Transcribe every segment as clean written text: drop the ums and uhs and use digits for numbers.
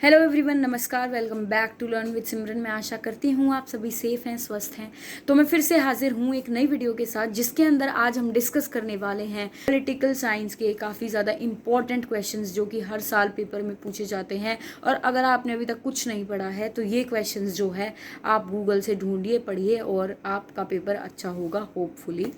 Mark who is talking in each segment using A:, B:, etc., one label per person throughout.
A: Hello everyone, नमस्कार। Welcome back to learn with Simran. मैं आशा करती हूँ आप सभी सेफ हैं, स्वस्थ हैं। तो मैं फिर से हाजिर हूँ एक नई वीडियो के साथ, जिसके अंदर आज हम डिस्कस करने वाले हैं पॉलिटिकल साइंस के काफ़ी ज़्यादा इंपॉर्टेंट क्वेश्चंस जो कि हर साल पेपर में पूछे जाते हैं। और अगर आपने अभी तक कुछ नहीं पढ़ा है तो ये क्वेश्चंस जो है आप गूगल से ढूंढिए, पढ़िए और आपका पेपर अच्छा होगा होपफुली।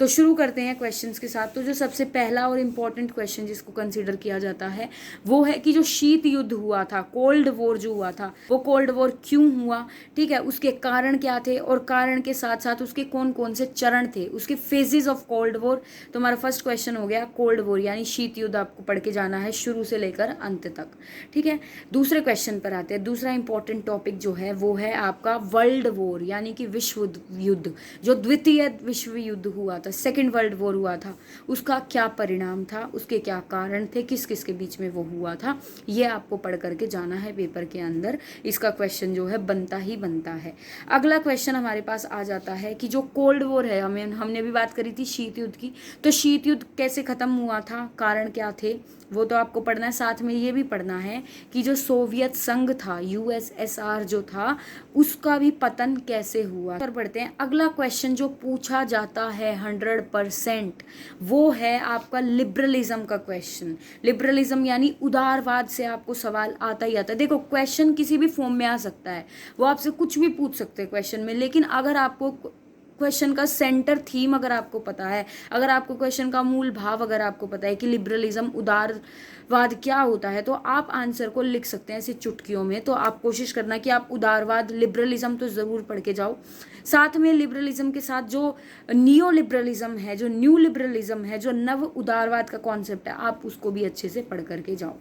A: तो शुरू करते हैं क्वेश्चंस के साथ। तो जो सबसे पहला और इम्पॉर्टेंट क्वेश्चन जिसको कंसीडर किया जाता है वो है कि जो शीत युद्ध हुआ था, कोल्ड वॉर जो हुआ था, वो कोल्ड वॉर क्यों हुआ, ठीक है, उसके कारण क्या थे और कारण के साथ साथ उसके कौन कौन से चरण थे, उसके फेजेस ऑफ कोल्ड वॉर। तो हमारा फर्स्ट क्वेश्चन हो गया कोल्ड वॉर यानी शीत युद्ध। आपको पढ़ के जाना है शुरू से लेकर अंत तक, ठीक है। दूसरे क्वेश्चन पर आते हैं। दूसरा इंपॉर्टेंट टॉपिक जो है वो है आपका वर्ल्ड वॉर यानी कि विश्व युद्ध। जो द्वितीय विश्व युद्ध हुआ था, सेकेंड वर्ल्ड वॉर हुआ था, उसका क्या परिणाम था, उसके क्या कारण थे, किस किस के बीच में वो हुआ था, ये आपको पढ़ करके जाना है पेपर के अंदर। इसका क्वेश्चन जो है बनता ही बनता है। अगला क्वेश्चन हमारे पास आ जाता है कि जो कोल्ड वॉर है, हमने भी बात करी थी शीत युद्ध की, तो शीत युद्ध कैसे खत्म हुआ था, कारण क्या थे, वो तो आपको पढ़ना है। साथ में ये भी पढ़ना है कि जो सोवियत संघ था, यूएसएसआर जो था, उसका भी पतन कैसे हुआ। पर पढ़ते हैं। अगला क्वेश्चन जो पूछा जाता है 100%, वो है आपका लिबरलिज्म का क्वेश्चन। लिबरलिज्म यानी उदारवाद से आपको सवाल आता ही आता है। देखो, क्वेश्चन किसी भी फॉर्म में आ सकता है, वो आपसे कुछ भी पूछ सकते हैं क्वेश्चन में, लेकिन अगर आपको क्वेश्चन का सेंटर थीम अगर आपको पता है, अगर आपको क्वेश्चन का मूल भाव अगर आपको पता है कि लिबरलिज्म उदारवाद क्या होता है, तो आप आंसर को लिख सकते हैं ऐसे चुटकियों में। तो आप कोशिश करना कि आप उदारवाद, लिबरलिज्म तो ज़रूर पढ़ के जाओ। साथ में लिबरलिज्म के साथ जो नियो लिबरलिज्म है, जो न्यू लिबरलिज्म है, जो नव उदारवाद का कॉन्सेप्ट है, आप उसको भी अच्छे से पढ़ करके जाओ।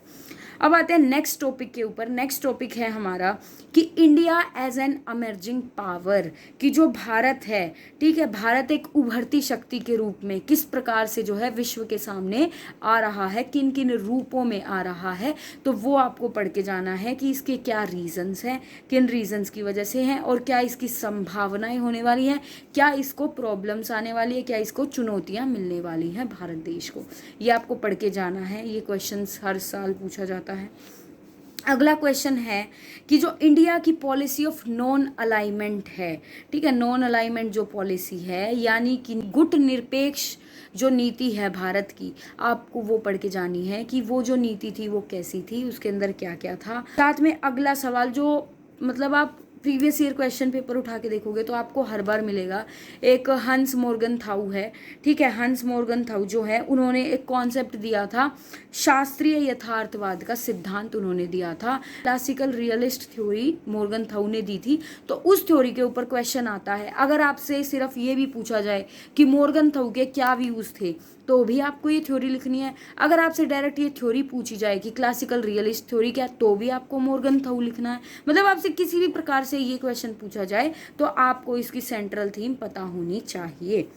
A: अब आते हैं नेक्स्ट टॉपिक के ऊपर। नेक्स्ट टॉपिक है हमारा कि India as an emerging power, कि जो भारत है, ठीक है, भारत एक उभरती शक्ति के रूप में किस प्रकार से जो है विश्व के सामने आ रहा है, किन किन रूपों में आ रहा है, तो वो आपको पढ़ के जाना है कि इसके क्या रीजंस हैं, किन रीजंस की वजह से हैं और क्या इसकी संभावनाएं होने वाली हैं, क्या इसको प्रॉब्लम्स आने वाली है, क्या इसको चुनौतियां मिलने वाली हैं भारत देश को। ये आपको पढ़ के जाना है। ये क्वेश्चंस हर साल पूछा जाता है। अगला क्वेश्चन है कि जो इंडिया की पॉलिसी ऑफ नॉन अलाइनमेंट है, ठीक है, नॉन अलाइनमेंट जो पॉलिसी है यानी कि गुट निरपेक्ष जो नीति है भारत की, आपको वो पढ़ के जानी है कि वो जो नीति थी वो कैसी थी, उसके अंदर क्या क्या था। साथ में अगला सवाल जो मतलब आप प्रीवियस ईयर क्वेश्चन पेपर उठा के देखोगे तो आपको हर बार मिलेगा। एक हंस मोर्गन थाउ है, ठीक है, हंस मोर्गन थाउ जो है, उन्होंने एक कॉन्सेप्ट दिया था, शास्त्रीय यथार्थवाद का सिद्धांत उन्होंने दिया था। क्लासिकल रियलिस्ट थ्योरी मोर्गन थाउ ने दी थी। तो उस थ्योरी के ऊपर क्वेश्चन आता है। अगर आपसे सिर्फ ये भी पूछा जाए कि मोर्गन थाउ के क्या व्यूज थे, तो भी आपको ये थ्योरी लिखनी है। अगर आपसे डायरेक्ट ये थ्योरी पूछी जाए कि क्लासिकल रियलिस्ट थ्योरी क्या, तो भी आपको मोर्गन थाउ लिखना है। मतलब आपसे किसी भी प्रकार से ये क्वेश्चन पूछा जाए तो आपको इसकी सेंट्रल थीम पता होनी चाहिए।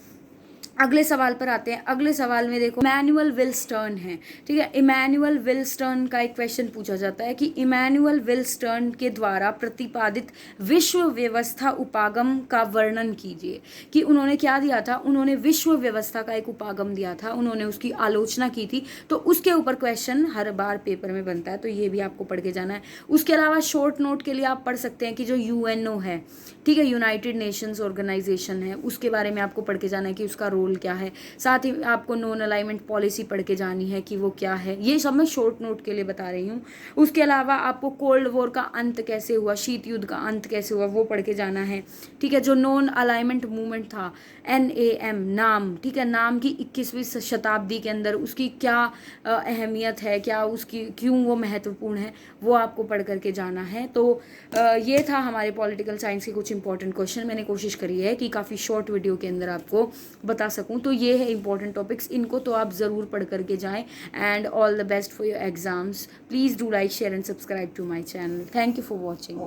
A: अगले सवाल पर आते हैं। अगले सवाल में देखो, इमैनुअल विल्स्टर्न है, ठीक है, इमैनुअल विल्स्टर्न का एक क्वेश्चन पूछा जाता है कि इमैनुअल विल्स्टर्न के द्वारा प्रतिपादित विश्व व्यवस्था उपागम का वर्णन कीजिए। कि उन्होंने क्या दिया था, उन्होंने विश्व व्यवस्था का एक उपागम दिया था, उन्होंने उसकी आलोचना की थी। तो उसके ऊपर क्वेश्चन हर बार पेपर में बनता है, तो ये भी आपको पढ़ के जाना है। उसके अलावा शॉर्ट नोट के लिए आप पढ़ सकते हैं कि जो यूएनओ है, ठीक है, यूनाइटेड नेशंस ऑर्गेनाइजेशन है, उसके बारे में आपको पढ़ के जाना है कि उसका रोल क्या है। साथ ही आपको नॉन अलाइनमेंट पॉलिसी पढ़ के जानी है कि वो क्या है। ये सब मैं शॉर्ट नोट के लिए बता रही हूँ। उसके अलावा आपको कोल्ड वॉर का अंत कैसे हुआ, शीत युद्ध का अंत कैसे हुआ, वो पढ़ के जाना है, ठीक है। जो नॉन अलाइनमेंट मूवमेंट था, NAM नाम, ठीक है, नाम की 21वीं शताब्दी के अंदर उसकी क्या अहमियत है, क्या उसकी क्यों वो महत्वपूर्ण है, वो आपको पढ़ करके जाना है। तो ये था हमारे पॉलिटिकल साइंस के कुछ इंपॉर्टेंट क्वेश्चन। मैंने कोशिश करी है कि काफ़ी शॉर्ट वीडियो के अंदर आपको बता सकूं। तो ये है इंपॉर्टेंट टॉपिक्स, इनको तो आप ज़रूर पढ़ करके जाएं। And all the best for your exams. Please do like, share and subscribe to my channel. Thank you for watching.